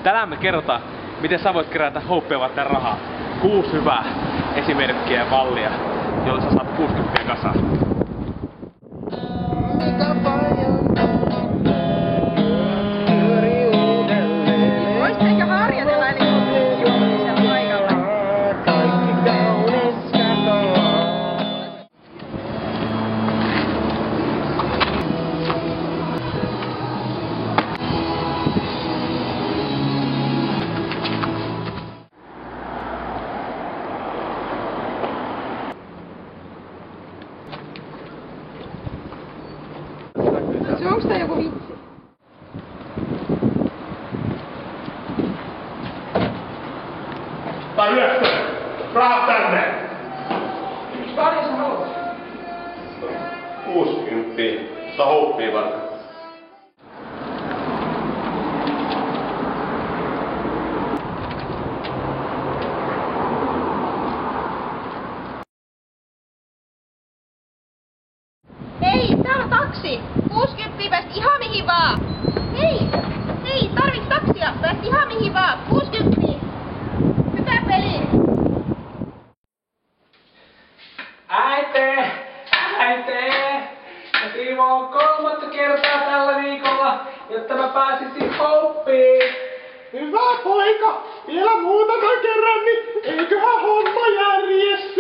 Tänään me kerrotaan, miten sä voit kerätä Hopea varten rahaa. 6 hyvää esimerkkiä ja mallia, jolla sä saat 60 kasaan. Voisitteko harjoitella julkisella paikalla? Onks tää joku vitsi? Tai 9. Rahat tänne! Paljon sä haluat? 60. Sitä Hopea varten. Hei, täällä on taksi! 60 pääst ihan mihin vaan! Hei, tarvits taksia? Pääst ihan mihin vaan! 60! Hyvä peli! Äite! Mä siivoon 3. kertaa tällä viikolla, jotta mä pääsisin Hopeen. Hyvä poika! Vielä muutaman kerran, niin eiköhän homma järjesty.